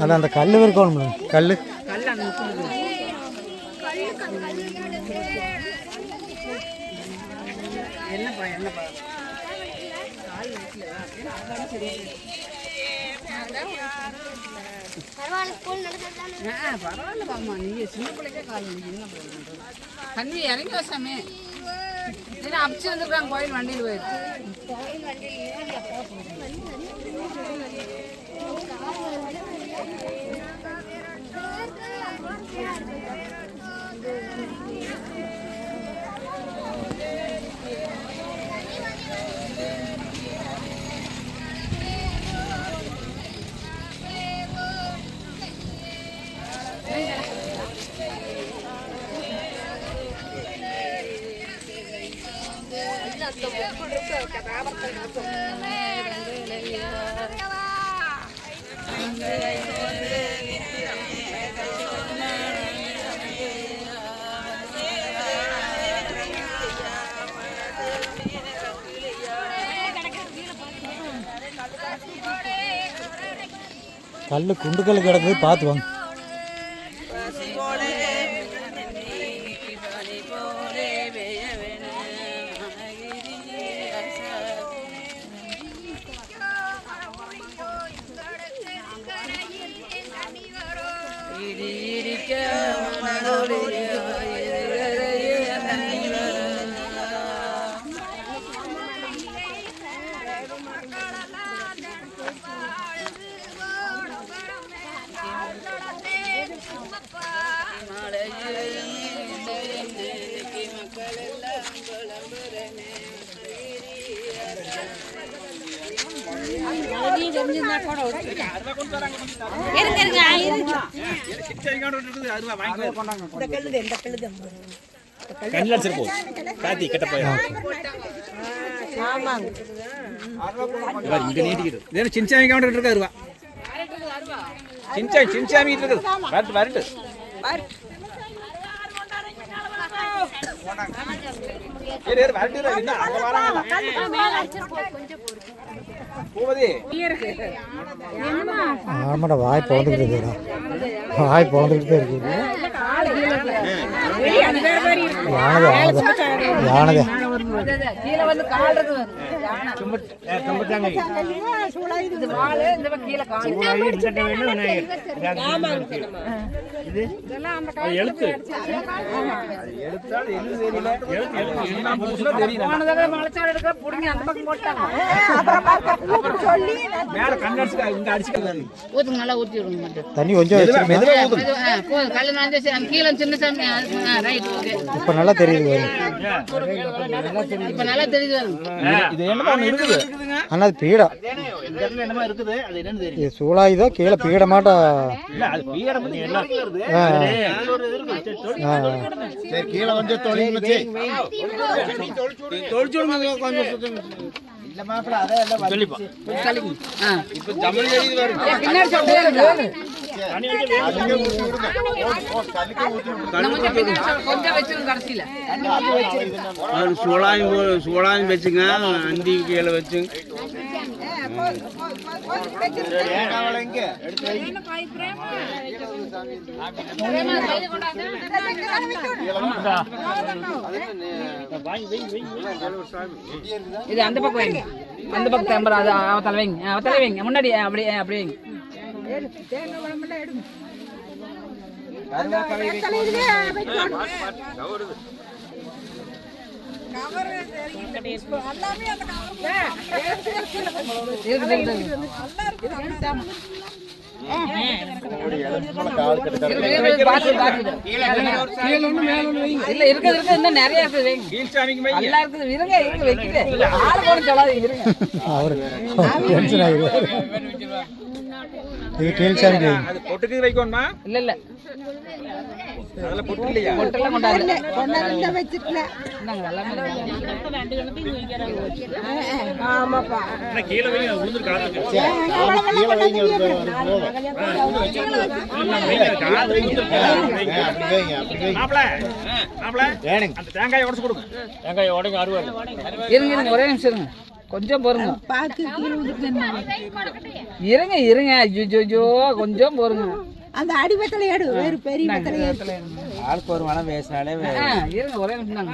அது அந்த கல் இருக்கணும். கல் பரவாயில்லப்பாம்மா, நீங்க சின்ன பிள்ளைக்கே கால் தண்ணி இறங்கி வச்சாமே அபிச்சு வந்துருக்காங்க. கோயில் வண்டியில் போயிடுச்சு. கல் குண்டுக்கல் கிடக்குது, பார்த்து வாங்க. சின்சாமி கவுண்டர் இருக்கு அருவா சின்சாமி இருக்குது வரட்டு ஆமாடா வாய் பிறந்துக்கிட்டு வாய் பிறந்துக்கிட்டு தான் இருக்குது. யானதே கீழே வந்து கால் இருக்கு இது வாழை இந்த பக்கம் கீழே கால் போன தடவை மலைச்சாடு எடுக்க புடிங்க அந்த பக்கம் போட்டாங்க. ஊத்துங்க நல்லா ஊத்தி விடுங்க மட்டும் தண்ணி கொஞ்சம் போதும் கல்லு நாஞ்சு கீழே சின்ன சாமி ரைட் ஓகே இப்போ நல்லா தெரியுது. இப்ப நல்லா தெரியுது. அண்ணா அது பீடம் இது சூழாயுதோ கீழே பீடமாட்டா கீழே கொஞ்சம் தொழில் வச்சு கொஞ்சம் வச்சிருங்க கடைசியில சோளாயும் வச்சுங்க அந்தி கீழே வச்சு இது அந்த பக்கம் வைங்க, அந்த பக்கம் தேம்பரம் அது அவத்தலை வைங்க, அவத்தலை வைங்க முன்னாடி அப்படியே அப்படியே வைங்க. இல்ல இருக்குது இன்னும் நிறைய இருக்குது நல்லா இருக்குது இருங்க இருங்க வைக்கிட்டு ஆளு போன சொல்லாதீங்க இருங்க. இது கேள்வி பொட்டுக்கு வைக்கணுமா? இல்ல இல்ல அதெல்லாம் பொட்டு இல்லையா? பொட்டெல்லாம் கொண்டாடல கீழே வைங்க உளுந்து காத்து அந்த தேங்காயை உடச்சு கொடுங்க. தேங்காயை உடைங்க அறுவாரு. இருங்க இருங்க ஒரே நிமிஷம் இருங்க கொஞ்சம் பொறுங்க. இருங்க இருங்க ஐயோ கொஞ்சம் பொறுங்க. அந்த அடிபத்தலை எடு வேறு பெரிய பத்தலை ஆளுக்கு ஒரு மனம் பேசினாலே இருங்க ஒரே நிமிஷம் தாங்க.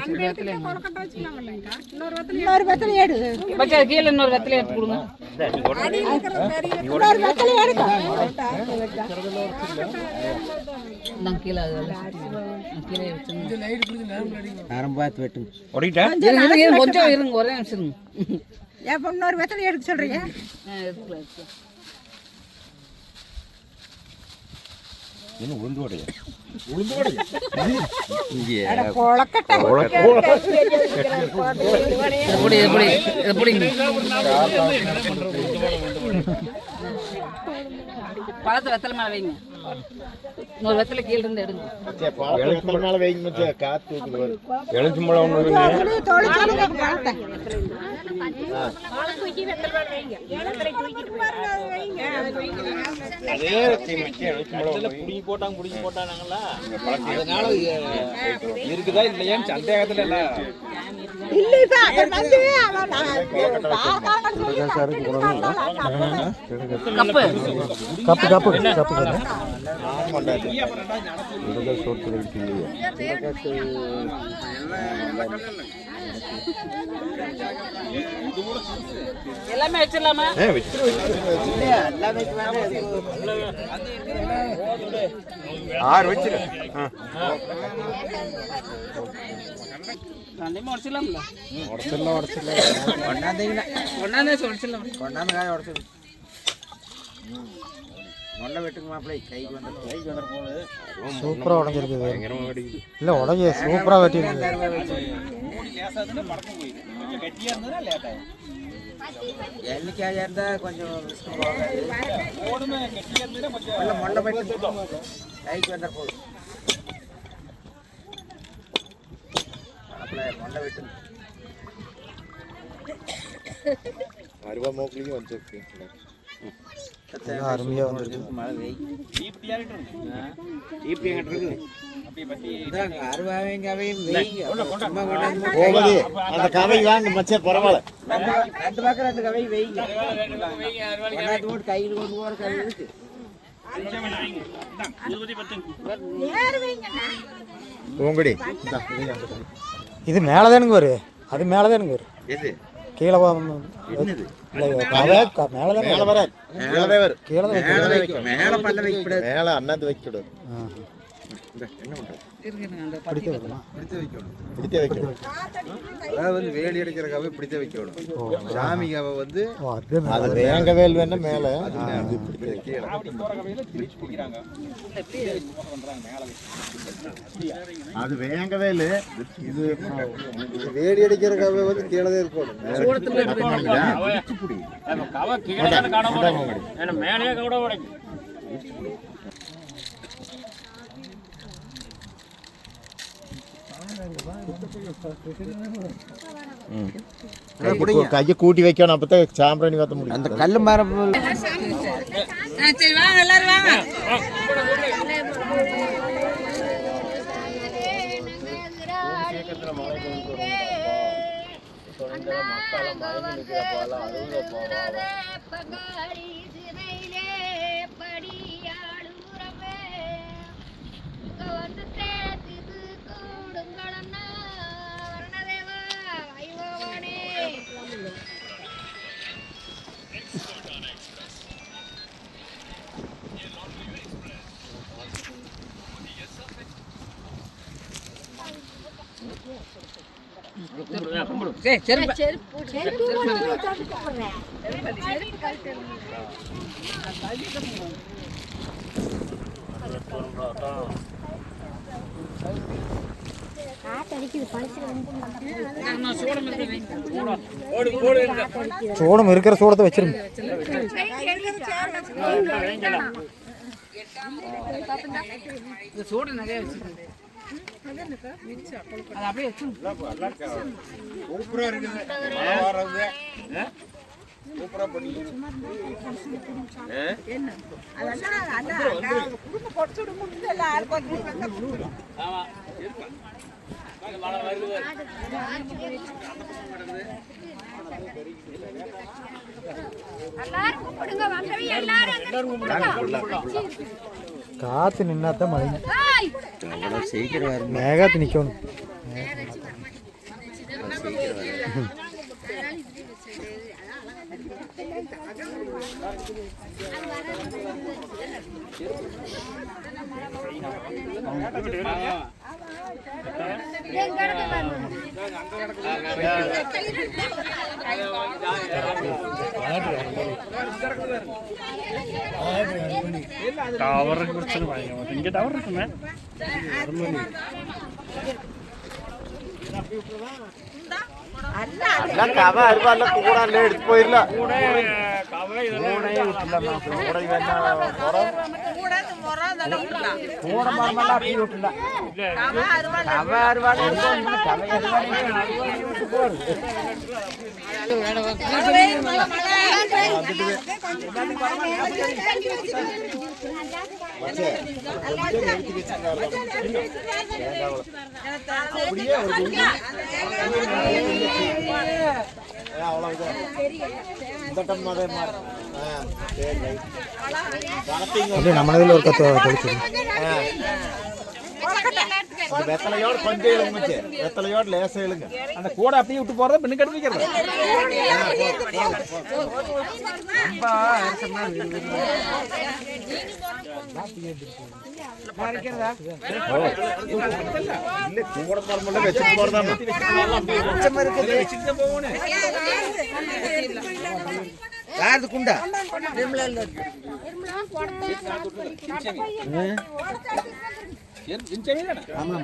இன்னொரு பத்தலை எடு பச்சை கீழே இன்னொரு வெத்தலை எடுத்து கொடுங்க. இன்னொரு பத்தலை எடுக்க நான் கீழே கீழே வச்சுருங்க. நேரம் பார்த்து வெட்டுங்க. ஓடிட்டேன் கொஞ்சம் இருங்க ஒரே நிமிஷம் இருங்க. எப்போ இன்னொரு வெத்தலை எடுக்க சொல்றீங்க? என்ன உளுந்து ஓடையா? பழத்தை வெத்தலை மேல வைங்க, இன்னொரு வெத்தலை கீழே இருந்து எடுங்க. மேல வைங்க காத்து எலுமிச்சம்பழம் போட்டாங்களா? அதனால இருக்குதா இல்லையான்னு சந்தேகத்துல எல்லாம் இல்லைப்பா அப்புறம் வந்து அவன் கப்பு கப்பு கப்பு எல்லாமே வச்சிடலாமா? ஆறு வச்சிரு. கண்டிப்பா உடச்சிடலாம்ல? கொண்டாந்தே உடச்சிடலாம். கொண்டாந்து காய உடச்சு நல்ல வெட்டுக்கு மாப்பிள்ளை கைக்கு வந்து போகுது. சூப்பராக உடஞ்சிருக்குது. இல்லை உடஞ்சி சூப்பராக வெட்டிருக்கு. எண்ணிக்கையாக இருந்தால் கொஞ்சம் மொண்டை வெட்டு கைக்கு வந்த போகுது. மொண்டை வெட்டு அருவா மோக்கிலையும் வந்துருக்கு. அருமையாக வந்துருக்கு. அந்த கவை வாங்க மச்சே பரவாயில்ல. ரெண்டு பக்கம் ரெண்டு கவை வைங்க. போட்டு கையில் கொண்டு போற கை இருக்கு. பூங்குடி இது மேலே தானுங்க வரும். அது மேலே தானுங்க வரும். எது கீழே மேலே தான் மேல வர கீழே வரும். கீழே தான் மேல பல்ல வைக்கக்கூடாது. மேல அண்ணாந்து வைக்கக்கூடாது. என்ன பண்றது? பிடித்து வைக்கலாம். பிடித்தே வைக்கணும். அதாவது வந்து வேலி அடிக்கிறக்காக பிடித்தே வைக்கணும். சாமிக்காக வந்து அது வேங்க வேல் வேணா மேல அது வேங்க வேலு. இது வேலி அடிக்கிறக்காக வந்து கீழே இருக்கணும். மேலே கூட உடைக்கும். கையை கூட்டி வைக்கணும். அப்பதான் சாம்பிராணி காத்த முடியும். அந்த கல்லு மரம் சரி வாங்க எல்லாரும் வாங்க. சூடம் இருக்கிற சூடத்தை வச்சிருங்க. சூடு நிறைய வச்சிருக்கேன். அது அப்படியே வச்சு சூப்பரா இருக்குது. மழை வர்றது சூப்பரா பண்ணி காற்று நின்னாத்தான் மழை. மேகாத்து நிற்கணும். ടവറെ കുറിച്ച് ഇങ്ങനെ ടവർ இருக்குமே கவ அருவால கூட எடுத்து போயிரல. அப்படியே ஒரு அவ்வளவுதான் இந்த டம் அதே மாதிரி சரி ரைட் அப்படியே நம்ம இதில் ஒரு கற்று தெளிச்சிடும். இந்த வெத்தலையோடு கொஞ்சம் இழுங்க மச்சி, வெத்தலையோடு லேசாக இழுங்க. அந்த கூடை அப்படியே விட்டு போறத பின்னுக்கு எடுத்து வைக்கிறது. இல்லை கூட போகிறோம்ல வச்சுட்டு போகிறதாமா யாருது குண்டா ஆமா